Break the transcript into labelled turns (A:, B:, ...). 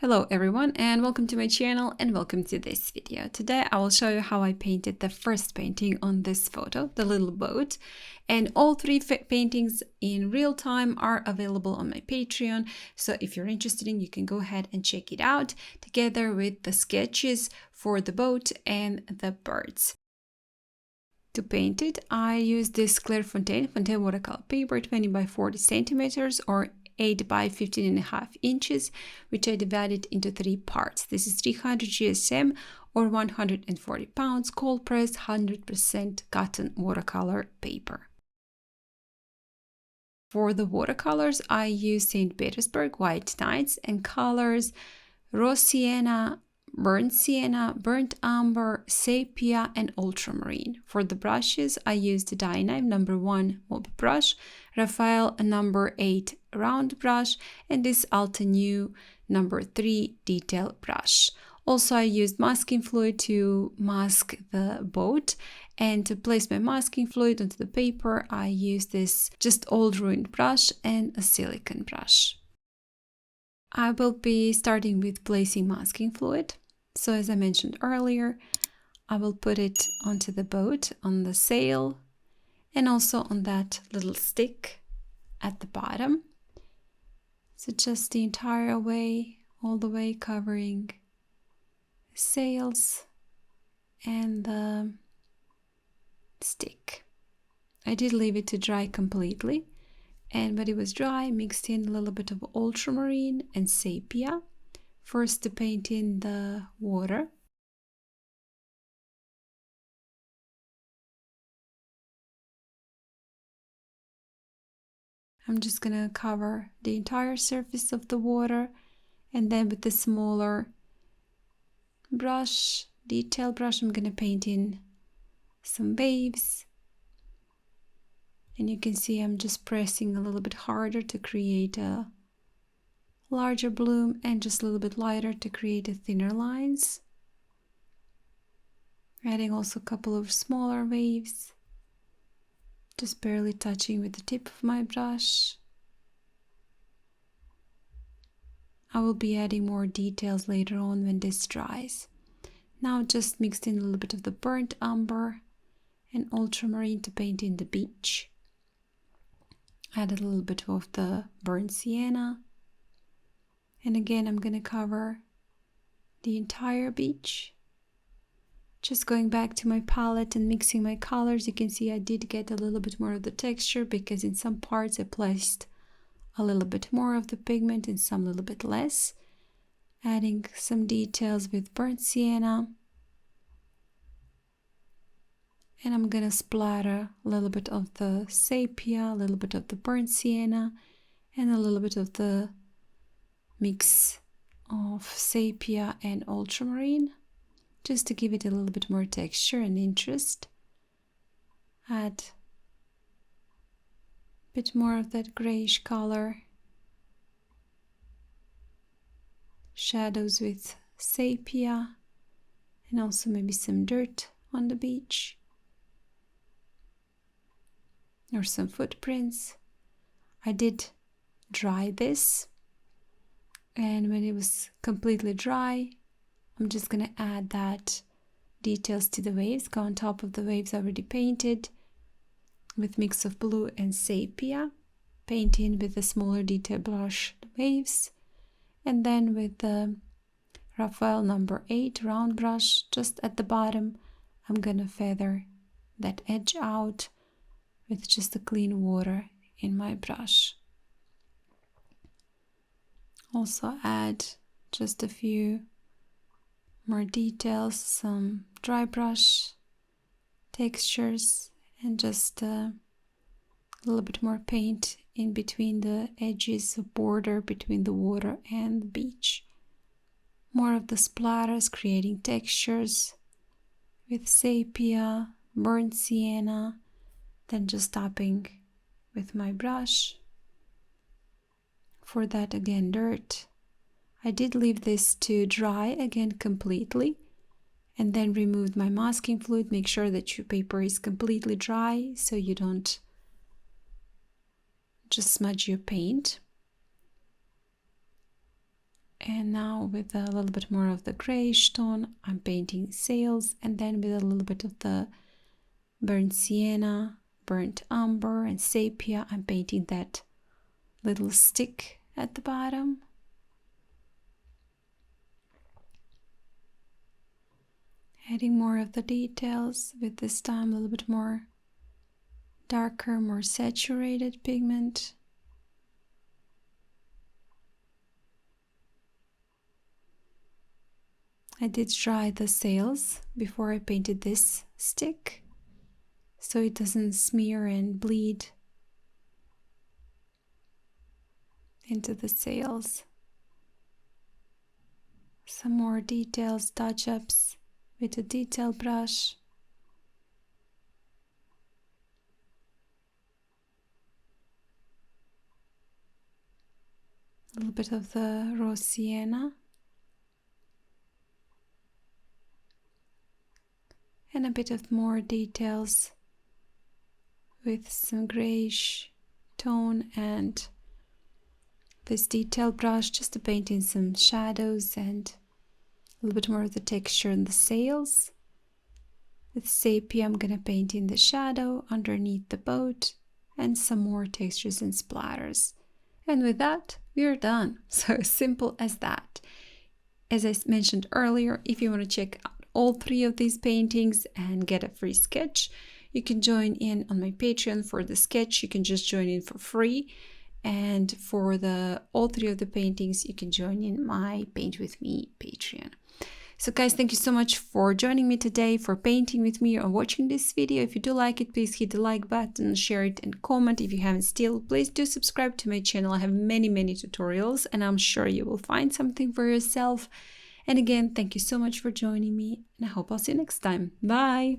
A: Hello everyone and welcome to my channel and welcome to this video. Today I will show you how I painted the first painting on this photo, the little boat. And all three paintings in real time are available on my Patreon. So if you're interested in, you can go ahead and check it out together with the sketches for the boat and the birds. To paint it, I used this Clairefontaine Fontaine watercolor paper 20 by 40 centimeters or 8 by 15.5 inches, which I divided into 3 parts. This is 300 GSM or 140 pounds cold pressed 100% cotton watercolor paper. For the watercolors, I used St. Petersburg White Nights and colors raw sienna, burnt umber, sepia, and ultramarine. For the brushes, I used Dainayw #1 mob brush, Raphael #8 round brush, and this Altenew #3 detail brush. Also, I used masking fluid to mask the boat, and to place my masking fluid onto the paper, I used this just old ruined brush and a silicone brush. I will be starting with placing masking fluid. So as I mentioned earlier, I will put it onto the boat, on the sail, and also on that little stick at the bottom. So just the entire way, all the way covering the sails and the stick. I did leave it to dry completely. And when it was dry, mixed in a little bit of ultramarine and sepia, first to paint in the water. I'm just gonna cover the entire surface of the water, and then with the smaller brush, detail brush, I'm gonna paint in some waves. And you can see I'm just pressing a little bit harder to create a larger bloom and just a little bit lighter to create a thinner lines. Adding also a couple of smaller waves. Just barely touching with the tip of my brush. I will be adding more details later on when this dries. Now just mixed in a little bit of the burnt umber and ultramarine to paint in the beach. Added a little bit of the burnt sienna. And again, I'm going to cover the entire beach. Just going back to my palette and mixing my colors, you can see I did get a little bit more of the texture because in some parts I placed a little bit more of the pigment and some a little bit less. Adding some details with burnt sienna. And I'm gonna splatter a little bit of the sepia, a little bit of the burnt sienna, and a little bit of the mix of sepia and ultramarine, just to give it a little bit more texture and interest. Add a bit more of that grayish color. Shadows with sepia, and also maybe some dirt on the beach. Or some footprints. I did dry this, and when it was completely dry, I'm just gonna add that details to the waves, go on top of the waves already painted with mix of blue and sepia, paint in with a smaller detail brush the waves, and then with the Raphael #8 round brush just at the bottom, I'm gonna feather that edge out with just a clean water in my brush. Also add just a few more details, some dry brush textures, and just a little bit more paint in between the edges of border between the water and the beach. More of the splatters, creating textures with sepia, burnt sienna, then just tapping with my brush. For that, again, dirt. I did leave this to dry again completely, and then removed my masking fluid. Make sure that your paper is completely dry so you don't just smudge your paint. And now with a little bit more of the grayish tone, I'm painting sails, and then with a little bit of the burnt sienna, burnt umber, and sepia, I'm painting that little stick at the bottom. Adding more of the details with this time a little bit more darker, more saturated pigment. I did dry the sails before I painted this stick, so it doesn't smear and bleed into the sails. Some more details, touch-ups with a detail brush. A little bit of the raw sienna. And a bit of more details with some grayish tone and this detail brush just to paint in some shadows and a little bit more of the texture in the sails. With sepia, I'm going to paint in the shadow underneath the boat and some more textures and splatters. And with that, we're done. So simple as that. As I mentioned earlier, if you want to check out all 3 of these paintings and get a free sketch, you can join in on my Patreon. For the sketch, you can just join in for free. And for all 3 of the paintings, you can join in my Paint With Me Patreon. So guys, thank you so much for joining me today, for painting with me or watching this video. If you do like it, please hit the like button, share it and comment. If you haven't still, please do subscribe to my channel. I have many tutorials and I'm sure you will find something for yourself. And again, thank you so much for joining me and I hope I'll see you next time. Bye!